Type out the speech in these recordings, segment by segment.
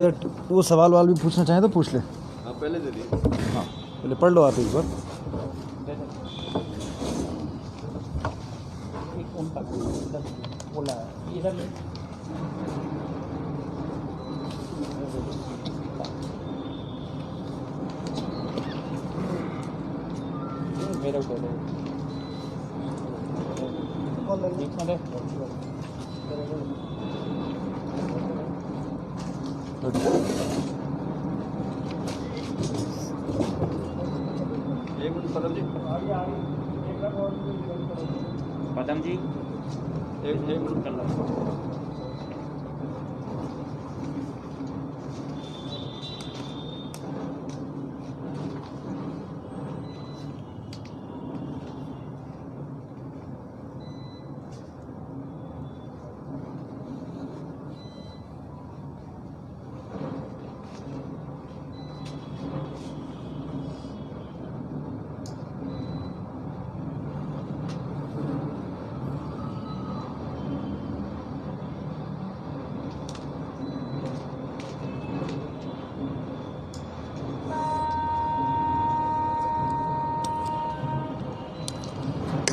वो सवाल वाल भी पूछना चाहें तो पूछ ले। हाँ पहले दे दिए। हाँ पहले पढ़ लो आप एक बार। एक मिनट पदम जी एक मिनट कर लो।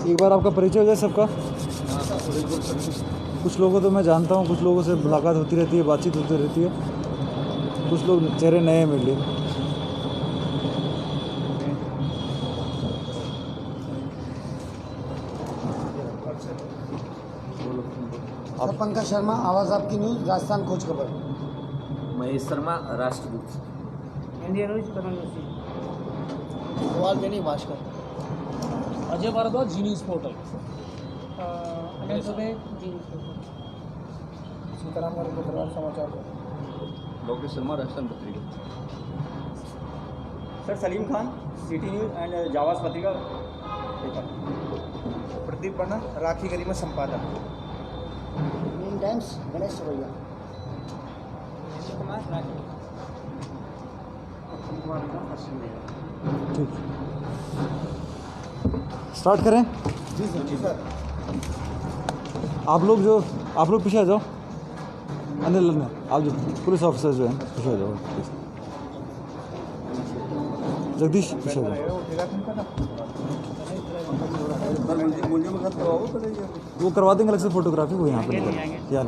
एक बार आपका परिचय हो जाए सबका। कुछ लोगों को तो मैं जानता हूँ, कुछ लोगों से मुलाकात होती रहती है, बातचीत होती रहती है, कुछ लोग चेहरे नए हैं मेरे लिए। सर पंकज शर्मा, आवाज़ आपकी न्यूज़, राजस्थान खोज खबर। महेश शर्मा, राष्ट्रदूत। India news Karan Joshi. सवाल देने Bhaskar. Ajay Bhardwaj, Zee news portal. Anil Dubey, Zee news portal. Sitaram Verma, Parivar Samachar. Lokesh Sharma, Rajasthan Patrika. Sir Salim Khan, city news and Jawas Patrika. Pradeep पन्ना, राखी गली में संपादक। मेन टाइम्स, गणेश सवैया। ठीक, स्टार्ट करें। जी सर। आप लोग पीछे आ जाओ। अनिल आप जो पुलिस ऑफिसर जो हैं पीछे आ जाओ प्लीज। जगदीश पीछे आ जाओ। वो करवा देंगे अलग से फोटोग्राफी, वो यहाँ पे यार।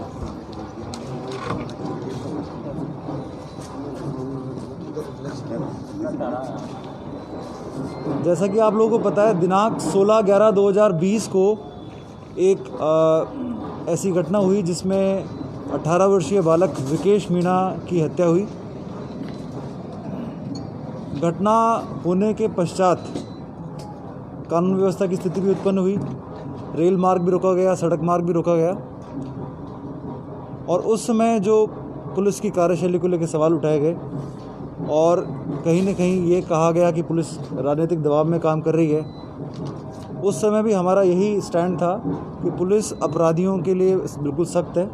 जैसा कि आप लोगों को पता है, दिनांक 16/11/2020 को एक ऐसी घटना हुई जिसमें 18 वर्षीय बालक विकेश मीणा की हत्या हुई। घटना होने के पश्चात कानून व्यवस्था की स्थिति भी उत्पन्न हुई, रेल मार्ग भी रोका गया, सड़क मार्ग भी रोका गया, और उस समय जो पुलिस की कार्यशैली को लेकर सवाल उठाए गए और कहीं न कहीं ये कहा गया कि पुलिस राजनीतिक दबाव में काम कर रही है। उस समय भी हमारा यही स्टैंड था कि पुलिस अपराधियों के लिए बिल्कुल सख्त है।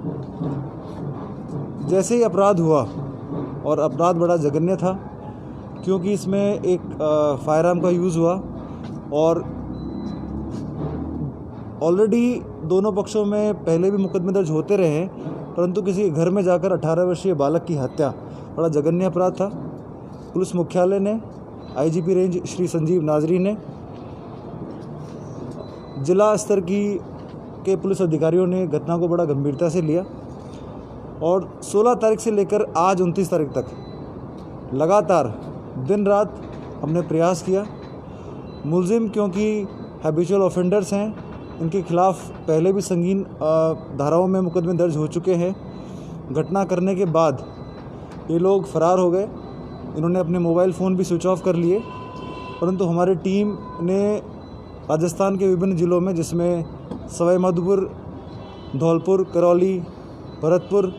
जैसे ही अपराध हुआ, और अपराध बड़ा जघन्य था क्योंकि इसमें एक फायरआर्म का यूज़ हुआ, और ऑलरेडी दोनों पक्षों में पहले भी मुकदमे दर्ज होते रहे हैं, परंतु किसी घर में जाकर 18 वर्षीय बालक की हत्या बड़ा जघन्य अपराध था। पुलिस मुख्यालय ने, आईजीपी रेंज श्री संजीव नाजरी ने, जिला स्तर के पुलिस अधिकारियों ने घटना को बड़ा गंभीरता से लिया, और 16 तारीख से लेकर आज 29 तारीख तक लगातार दिन रात हमने प्रयास किया। मुलजिम क्योंकि हैबिचुअल ऑफेंडर्स हैं, इनके खिलाफ पहले भी संगीन धाराओं में मुकदमे दर्ज हो चुके हैं। घटना करने के बाद ये लोग फरार हो गए। इन्होंने अपने मोबाइल फ़ोन भी स्विच ऑफ कर लिए, परंतु हमारी टीम ने राजस्थान के विभिन्न ज़िलों में, जिसमें सवाई माधोपुर, धौलपुर, करौली, भरतपुर,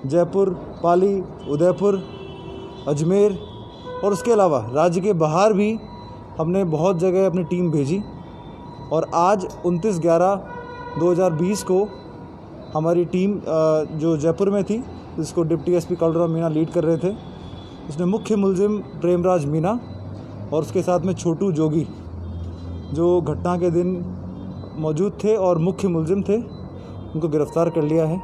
जयपुर, पाली, उदयपुर, अजमेर और उसके अलावा राज्य के बाहर भी हमने बहुत जगह अपनी टीम भेजी, और आज 29/11/2020 को हमारी टीम जो जयपुर में थी, जिसको deputy SP Kaluram Meena lead कर रहे थे, उसने मुख्य मुलजिम प्रेमराज मीणा और उसके साथ में छोटू जोगी, जो घटना के दिन मौजूद थे और मुख्य मुलजिम थे, उनको गिरफ़्तार कर लिया है।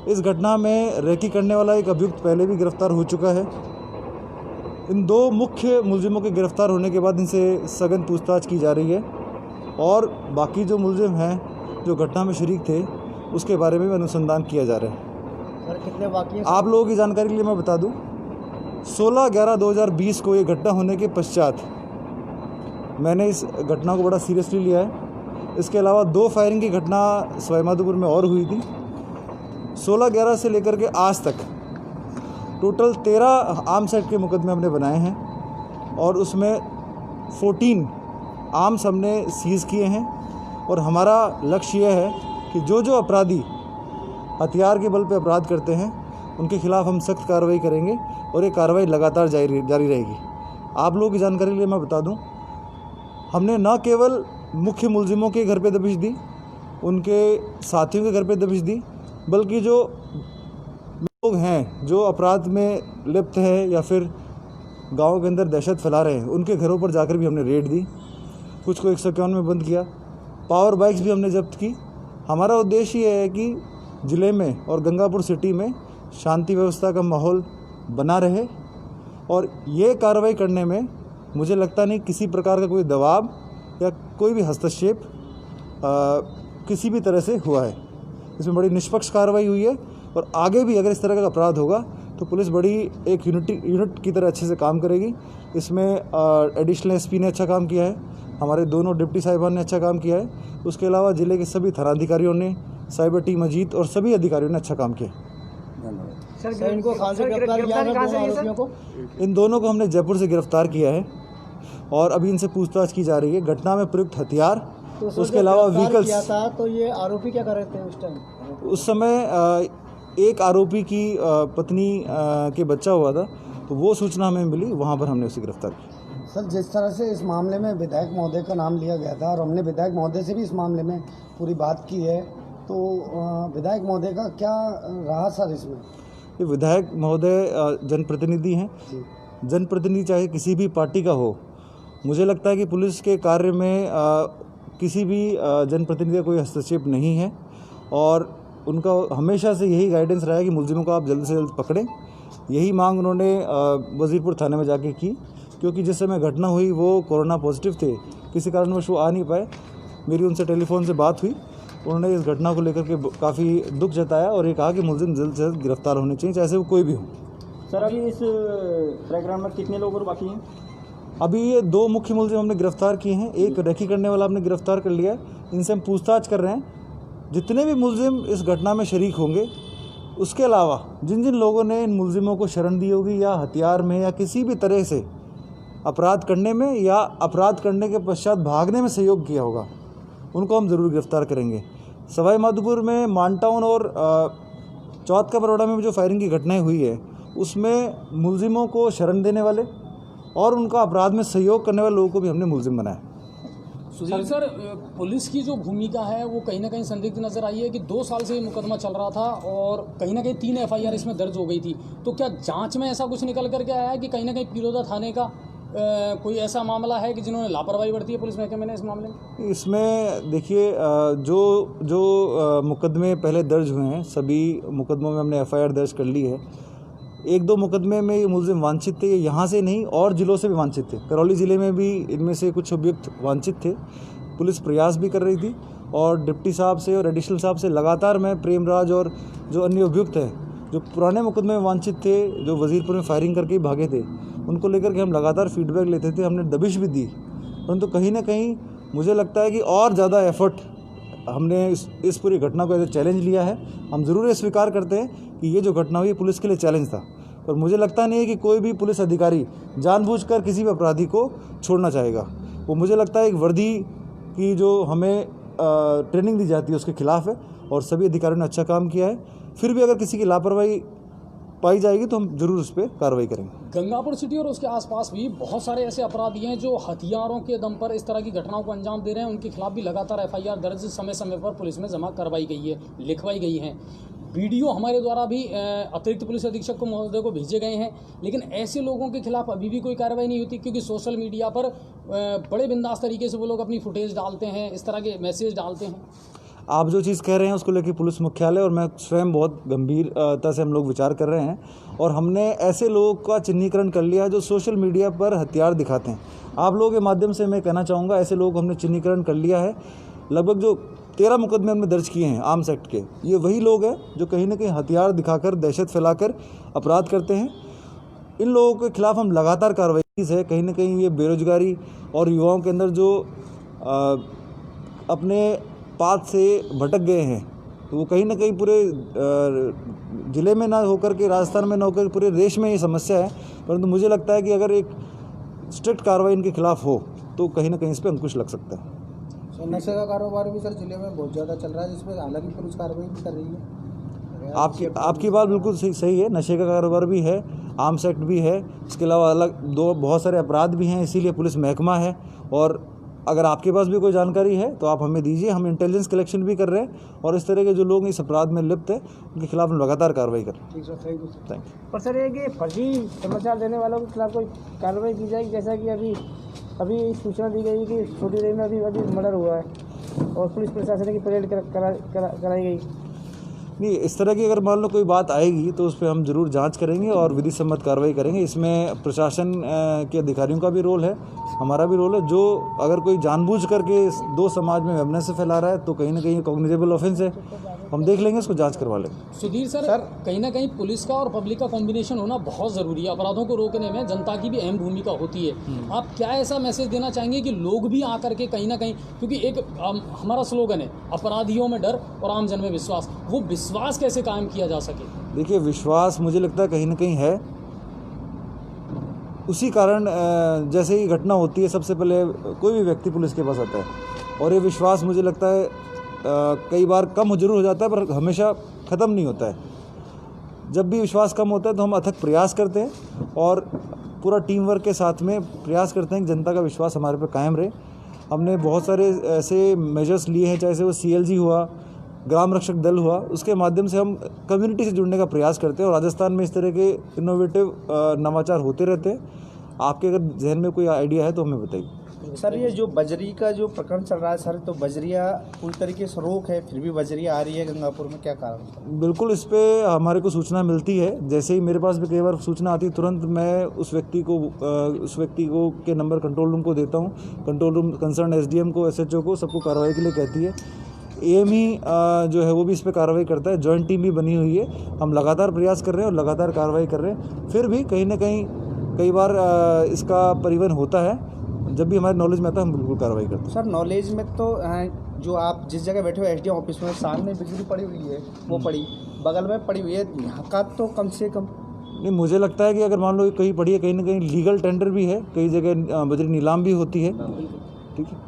इस घटना में रेकी करने वाला एक अभियुक्त पहले भी गिरफ्तार हो चुका है। इन दो मुख्य मुलजिमों के गिरफ्तार होने के बाद इनसे सघन पूछताछ की जा रही है और बाकी जो मुलजिम हैं जो घटना में शरीक थे उसके बारे में भी अनुसंधान किया जा रहा है। सर कितने बाकी हैं? आप लोगों की जानकारी के लिए मैं बता दूं, 16/11/2020 को ये घटना होने के पश्चात मैंने इस घटना को बड़ा सीरियसली लिया है। इसके अलावा 2 फायरिंग की घटना सवाईमाधोपुर में और हुई थी। 16/11 से लेकर के आज तक टोटल 13 आर्म्स एक्ट के मुकदमे हमने बनाए हैं और उसमें 14 आर्म्स हमने सीज़ किए हैं और हमारा लक्ष्य यह है कि जो अपराधी हथियार के बल पर अपराध करते हैं उनके खिलाफ हम सख्त कार्रवाई करेंगे और ये कार्रवाई लगातार जारी रहेगी। आप लोगों की जानकारी के लिए मैं बता दूं, हमने न केवल मुख्य मुलजिमों के घर पे दबिश दी, उनके साथियों के घर पे दबिश दी, बल्कि जो लोग हैं जो अपराध में लिप्त हैं या फिर गाँव के अंदर दहशत फैला रहे हैं उनके घरों पर जाकर भी हमने रेड दी। कुछ को 151 में बंद किया। पावर बाइक्स भी हमने जब्त की। हमारा उद्देश्य ये है कि ज़िले में और गंगापुर सिटी में शांति व्यवस्था का माहौल बना रहे और ये कार्रवाई करने में मुझे लगता नहीं किसी प्रकार का कोई दबाव या कोई भी हस्तक्षेप किसी भी तरह से हुआ है। इसमें बड़ी निष्पक्ष कार्रवाई हुई है और आगे भी अगर इस तरह का अपराध होगा तो पुलिस बड़ी एक यूनिट की तरह अच्छे से काम करेगी। इसमें एडिशनल एसपी ने अच्छा काम किया है, हमारे दोनों डिप्टी साहिबान ने अच्छा काम किया है, उसके अलावा ज़िले के सभी थानाधिकारियों ने, साइबर टीम अजीत और सभी अधिकारियों ने अच्छा काम किया। सर इनको कहाँ से गिरफ्तार किया है, दोनों आरोपियों को? इन दोनों को हमने जयपुर से गिरफ्तार किया है और अभी इनसे पूछताछ की जा रही है। घटना में प्रयुक्त हथियार, तो उसके अलावा व्हीकल्स किया था तो ये आरोपी क्या कर रहे थे उस टाइम? उस समय एक आरोपी की पत्नी के बच्चा हुआ था तो वो सूचना हमें मिली, वहाँ पर हमने उसे गिरफ्तार किया। सर जिस तरह से इस मामले में विधायक महोदय का नाम लिया गया था और हमने विधायक महोदय से भी इस मामले में पूरी बात की है, तो विधायक महोदय का क्या रहा सर इसमें? ये विधायक महोदय जनप्रतिनिधि हैं। जनप्रतिनिधि चाहे किसी भी पार्टी का हो, मुझे लगता है कि पुलिस के कार्य में किसी भी जनप्रतिनिधि का कोई हस्तक्षेप नहीं है और उनका हमेशा से यही गाइडेंस रहा है कि मुलजिमों को आप जल्द से जल्द पकड़ें। यही मांग उन्होंने वजीरपुर थाने में जाके की, क्योंकि जिस समय घटना हुई वो कोरोना पॉजिटिव थे, किसी कारणवश वो आ नहीं पाए। मेरी उनसे टेलीफोन से बात हुई, उन्होंने इस घटना को लेकर के काफ़ी दुख जताया और ये कहा कि मुलजिम जल्द से जल्द गिरफ्तार होने चाहिए, चाहे वो कोई भी हो। सर अभी इस प्रकरण में कितने लोग और बाकी हैं? अभी ये 2 मुख्य मुलजिम हमने गिरफ्तार किए हैं, एक रेकी करने वाला हमने गिरफ्तार कर लिया है। इनसे हम पूछताछ कर रहे हैं। जितने भी मुलजिम इस घटना में शरीक होंगे, उसके अलावा जिन जिन लोगों ने इन मुलजिमों को शरण दी होगी या हथियार में या किसी भी तरह से अपराध करने में या अपराध करने के पश्चात भागने में सहयोग किया होगा, उनको हम ज़रूर गिरफ्तार करेंगे। सवाईमाधोपुर में मानटाउन और चौथ का बड़ौदा में जो फायरिंग की घटनाएं हुई है, उसमें मुलजिमों को शरण देने वाले और उनका अपराध में सहयोग करने वाले लोगों को भी हमने मुलजिम बनाया। सुधीर सर, पुलिस की जो भूमिका है वो कहीं ना कहीं संदिग्ध नजर आई है कि 2 साल से ये मुकदमा चल रहा था और कहीं ना कहीं 3 FIR इसमें दर्ज हो गई थी। तो क्या जांच में ऐसा कुछ निकल करके आया है कि कहीं ना कहीं पिरोदा थाने का कोई ऐसा मामला है कि जिन्होंने लापरवाही बरती है पुलिस महकमे ने इस मामले में? इसमें देखिए, जो मुकदमे पहले दर्ज हुए हैं, सभी मुकदमों में हमने FIR दर्ज कर ली है। 1-2 मुकदमे में ये मुलजिम वांछित थे, यहाँ से नहीं और ज़िलों से भी वांछित थे। करौली ज़िले में भी इनमें से कुछ अभियुक्त वांछित थे। पुलिस प्रयास भी कर रही थी और डिप्टी साहब से और एडिशनल साहब से लगातार मैं प्रेमराज और जो अन्य अभियुक्त हैं जो पुराने मुकदमे में वांछित थे, जो वजीरपुर में फायरिंग करके ही भागे थे, उनको लेकर के हम लगातार फीडबैक लेते थे। हमने दबिश भी दी, परंतु कहीं ना कहीं मुझे लगता है कि और ज़्यादा एफर्ट हमने इस पूरी घटना को एज ए चैलेंज लिया है। हम ज़रूर ये स्वीकार करते हैं कि ये जो घटना हुई पुलिस के लिए चैलेंज था, पर मुझे लगता नहीं है कि कोई भी पुलिस अधिकारी जानबूझकर किसी भी अपराधी को छोड़ना चाहेगा। वो मुझे लगता है एक वर्दी की जो हमें ट्रेनिंग दी जाती है उसके खिलाफ है और सभी अधिकारियों ने अच्छा काम किया है। फिर भी अगर किसी की लापरवाही पाई जाएगी तो हम जरूर उस पर कार्रवाई करेंगे। गंगापुर सिटी और उसके आसपास भी बहुत सारे ऐसे अपराधी हैं जो हथियारों के दम पर इस तरह की घटनाओं को अंजाम दे रहे हैं। उनके खिलाफ भी लगातार FIR दर्ज समय समय पर पुलिस में जमा करवाई गई है, लिखवाई गई हैं। वीडियो हमारे द्वारा भी अतिरिक्त पुलिस अधीक्षक को महोदय को भेजे गए हैं, लेकिन ऐसे लोगों के खिलाफ अभी भी कोई कार्रवाई नहीं होती, क्योंकि सोशल मीडिया पर बड़े बिंदास तरीके से वो लोग अपनी फुटेज डालते हैं, इस तरह के मैसेज डालते हैं। आप जो चीज़ कह रहे हैं उसको लेकर पुलिस मुख्यालय और मैं स्वयं बहुत गंभीरता से हम लोग विचार कर रहे हैं और हमने ऐसे लोगों का चिन्हीकरण कर लिया जो सोशल मीडिया पर हथियार दिखाते हैं। आप लोगों के माध्यम से मैं कहना चाहूँगा ऐसे लोग हमने चिन्हीकरण कर लिया है। लगभग जो 13 मुकदमे हमने दर्ज किए हैं आर्म्स एक्ट के, ये वही लोग हैं जो कहीं ना कहीं हथियार दिखाकर दहशत फैलाकर अपराध करते हैं। इन लोगों के खिलाफ हम लगातार कार्रवाई है। कहीं ना कहीं ये बेरोजगारी और युवाओं के अंदर जो अपने पाथ से भटक गए हैं तो वो कहीं ना कहीं पूरे ज़िले में ना होकर के, राजस्थान में ना होकर पूरे देश में ये समस्या है। परंतु मुझे लगता है कि अगर एक स्ट्रिक्ट कार्रवाई इनके खिलाफ हो तो कहीं ना कहीं इस पर अंकुश लग सकता है। नशे का कारोबार भी सर जिले में बहुत ज़्यादा चल रहा है, जिसमें हालांकि पुलिस कार्रवाई भी कर रही है। आपकी बात बिल्कुल सही है। नशे का कारोबार भी है, आर्म्स एक्ट भी है, इसके अलावा अलग बहुत सारे अपराध भी हैं, इसीलिए पुलिस महकमा है। और अगर आपके पास भी कोई जानकारी है तो आप हमें दीजिए, हम इंटेलिजेंस कलेक्शन भी कर रहे हैं और इस तरह के जो लोग इस अपराध में लिप्त है उनके खिलाफ हम लगातार कार्रवाई कर रहे हैं। Thank you. और सर ये फर्जी समाचार देने वालों के खिलाफ कोई कार्रवाई की जाएगी? जैसा कि अभी सूचना दी गई कि छोटी देर में अभी मर्डर हुआ है और पुलिस प्रशासन की परेड कराई गई। नहीं, इस तरह की अगर मान लो कोई बात आएगी तो उस पर हम जरूर जांच करेंगे और विधि सम्मत कार्रवाई करेंगे। इसमें प्रशासन के अधिकारियों का भी रोल है, हमारा भी रोल है। जो अगर कोई जानबूझ करके दो समाज में वैमनस्य फैला रहा है तो कहीं ना कहीं कॉग्निजेबल ऑफेंस है, हम देख लेंगे, उसको जांच करवा लेंगे। सुधीर सर, कहीं ना कहीं पुलिस का और पब्लिक का कॉम्बिनेशन होना बहुत ज़रूरी है। अपराधों को रोकने में जनता की भी अहम भूमिका होती है। आप क्या ऐसा मैसेज देना चाहेंगे कि लोग भी आकर के कहीं ना कहीं, क्योंकि एक हमारा स्लोगन है अपराधियों में डर और आमजन में विश्वास, वो विश्वास कैसे कायम किया जा सके? देखिए, विश्वास मुझे लगता है कहीं ना कहीं है। उसी कारण जैसे ही घटना होती है सबसे पहले कोई भी व्यक्ति पुलिस के पास आता है और ये विश्वास मुझे लगता है कई बार कम जरूर हो जाता है पर हमेशा ख़त्म नहीं होता है। जब भी विश्वास कम होता है तो हम अथक प्रयास करते हैं और पूरा टीम वर्क के साथ में प्रयास करते हैं कि जनता का विश्वास हमारे पे कायम रहे। हमने बहुत सारे ऐसे मेजर्स लिए हैं, चाहे वो CLG हुआ, ग्राम रक्षक दल हुआ, उसके माध्यम से हम कम्युनिटी से जुड़ने का प्रयास करते हैं और राजस्थान में इस तरह के इनोवेटिव नवाचार होते रहते हैं। आपके अगर जहन में कोई आइडिया है तो हमें बताइए। सर, ये जो बजरी का जो प्रकरण चल रहा है सर, तो बजरिया पूरी तरीके से रोक है, फिर भी बजरिया आ रही है गंगापुर में, क्या कारण? बिल्कुल, इस पे हमारे को सूचना मिलती है। जैसे ही मेरे पास भी कई बार सूचना आती है तुरंत मैं उस व्यक्ति को के नंबर कंट्रोल रूम को देता हूँ। कंट्रोल रूम कंसर्न SDM को, SHO को, सबको कार्रवाई के लिए कहती है। AME जो है वो भी इस पर कार्रवाई करता है। जॉइंट टीम भी बनी हुई है। हम लगातार प्रयास कर रहे हैं और लगातार कार्रवाई कर रहे हैं। फिर भी कहीं ना कहीं कई बार इसका परिवहन होता है। जब भी हमारे नॉलेज में आता है हम बिल्कुल कार्रवाई करते हैं। सर, नॉलेज में तो जो आप जिस जगह बैठे हो SDM ऑफिस में, सामने बिजली पड़ी हुई है, वो पड़ी बगल में पड़ी हुई है, यहाँ का तो कम से कम नहीं, मुझे लगता है कि अगर मान लो कहीं पड़ी है, कहीं ना कहीं लीगल टेंडर भी है, कई जगह बजरी नीलाम भी होती है, ठीक है,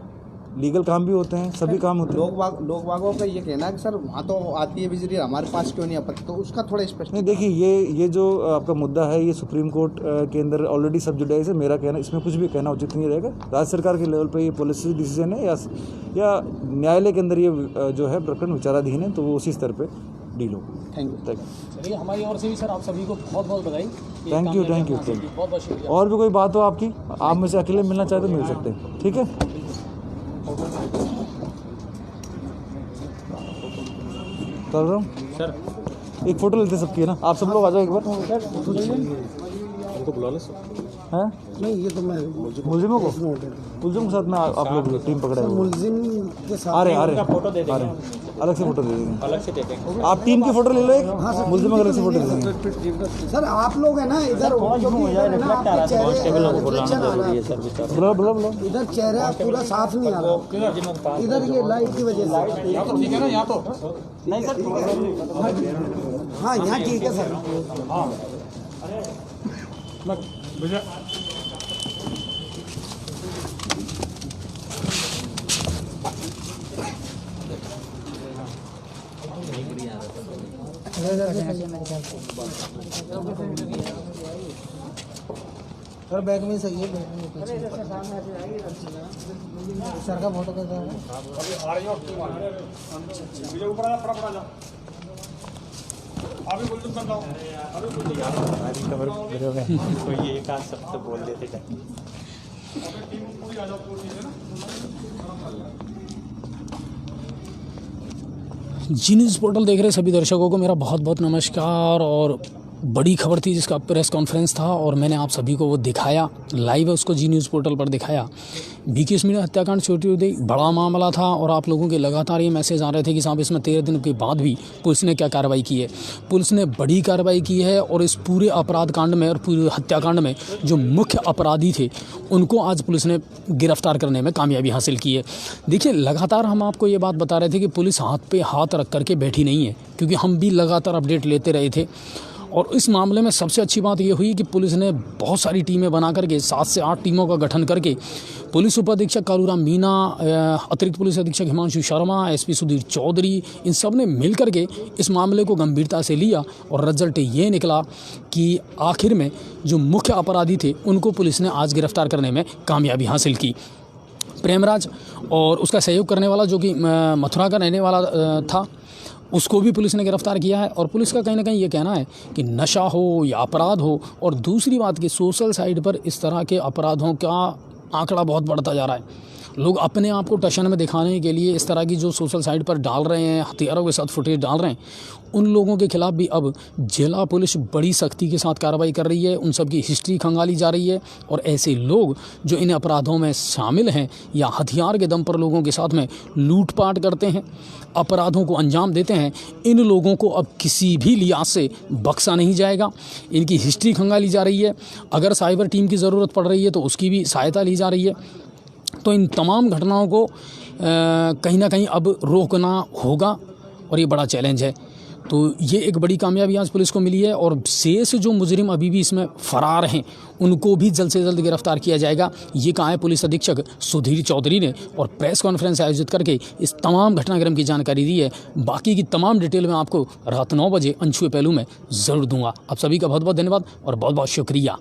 लीगल काम भी होते हैं, सभी काम होते हैं। लोग बागों का ये कहना है कि सर वहाँ तो आती है बिजली, हमारे पास क्यों नहीं आती, तो उसका थोड़ा स्पष्ट नहीं। देखिए, ये जो आपका मुद्दा है ये सुप्रीम कोर्ट के अंदर ऑलरेडी सब जुडाइज है। मेरा कहना, इसमें कुछ भी कहना उचित नहीं रहेगा। राज्य सरकार के लेवल पे ये पॉलिसी डिसीजन है या न्यायालय के अंदर ये जो है प्रकरण विचाराधीन है, तो वो उसी स्तर पर डील होगी। Thank you. चलिए, हमारी ओर से भी सर आप सभी को बहुत बहुत बधाई। Thank you. बहुत बहुत शुक्रिया। और भी कोई बात हो आपकी, आप मुझसे अकेले मिलना चाहे तो मिल सकते हैं, ठीक है। कर रहा हूँ सर, एक फ़ोटो लेते सबकी है ना, आप सब लोग आ जाओ एक बार। उनको बुला ले सर। हैं? नहीं, ये तो मैं मुलजिमों को, मुलजिम के साथ में आप लोग टीम पकड़े हुए मुलजिम के साथ आ रहे हैं। अलग से फोटो दे देंगे, अलग से दे देंगे। आप टीम की फोटो ले लो एक, मुलजिम अलग से फोटो दे देंगे। सर, आप लोग है ना इधर बुला इधर चेहरा पूरा साफ नहीं आ रहा, इधर ये लाइट की वजह से। ठीक है ना, यहाँ तो नहीं सर, हाँ यहाँ ठीक है सर। सर, बैग में सही है, बैग में सर का फोटो कैसा है? कोई एक आध शब्द बोल देते जी न्यूज़ पोर्टल देख रहे सभी दर्शकों को मेरा बहुत बहुत नमस्कार। और बड़ी खबर थी जिसका प्रेस कॉन्फ्रेंस था और मैंने आप सभी को वो दिखाया, लाइव है उसको जी न्यूज़ पोर्टल पर दिखाया। बीकेएस मीडिया हत्याकांड छोटी उदय बड़ा मामला था और आप लोगों के लगातार ये मैसेज आ रहे थे कि साहब इसमें 13 दिन के बाद भी पुलिस ने क्या कार्रवाई की है। पुलिस ने बड़ी कार्रवाई की है और इस पूरे अपराध कांड में और पूरे हत्याकांड में जो मुख्य अपराधी थे उनको आज पुलिस ने गिरफ्तार करने में कामयाबी हासिल की है। देखिए, लगातार हम आपको ये बात बता रहे थे कि पुलिस हाथ पे हाथ रख करके बैठी नहीं है, क्योंकि हम भी लगातार अपडेट लेते रहे थे। और इस मामले में सबसे अच्छी बात ये हुई कि पुलिस ने बहुत सारी टीमें बना करके 7 से 8 टीमों का गठन करके पुलिस उपाधीक्षक कालूराम मीना, अतिरिक्त पुलिस अधीक्षक हिमांशु शर्मा, एसपी सुधीर चौधरी, इन सब ने मिल करके इस मामले को गंभीरता से लिया और रिजल्ट ये निकला कि आखिर में जो मुख्य अपराधी थे उनको पुलिस ने आज गिरफ्तार करने में कामयाबी हासिल की। प्रेमराज और उसका सहयोग करने वाला जो कि मथुरा का रहने वाला था, उसको भी पुलिस ने गिरफ्तार किया है। और पुलिस का कहीं ना कहीं ये कहना है कि नशा हो या अपराध हो, और दूसरी बात कि सोशल साइट पर इस तरह के अपराधों का आंकड़ा बहुत बढ़ता जा रहा है। लोग अपने आप को टशन में दिखाने के लिए इस तरह की जो सोशल साइट पर डाल रहे हैं, हथियारों के साथ फुटेज डाल रहे हैं, उन लोगों के खिलाफ भी अब जिला पुलिस बड़ी सख्ती के साथ कार्रवाई कर रही है। उन सब की हिस्ट्री खंगाली जा रही है और ऐसे लोग जो इन अपराधों में शामिल हैं या हथियार के दम पर लोगों के साथ में लूटपाट करते हैं, अपराधों को अंजाम देते हैं, इन लोगों को अब किसी भी लिहाज से बख्शा नहीं जाएगा। इनकी हिस्ट्री खंगाली जा रही है। अगर साइबर टीम की ज़रूरत पड़ रही है तो उसकी भी सहायता ली जा रही है। तो इन तमाम घटनाओं को कहीं ना कहीं अब रोकना होगा और ये बड़ा चैलेंज है। तो ये एक बड़ी कामयाबी आज पुलिस को मिली है और शेष जो मुजरिम अभी भी इसमें फरार हैं उनको भी जल्द से जल्द गिरफ्तार किया जाएगा। ये कहा है पुलिस अधीक्षक सुधीर चौधरी ने और प्रेस कॉन्फ्रेंस आयोजित करके इस तमाम घटनाक्रम की जानकारी दी है। बाकी की तमाम डिटेल मैं आपको रात 9 बजे अनछुए पहलू में ज़रूर दूंगा। आप सभी का बहुत बहुत धन्यवाद और बहुत बहुत शुक्रिया।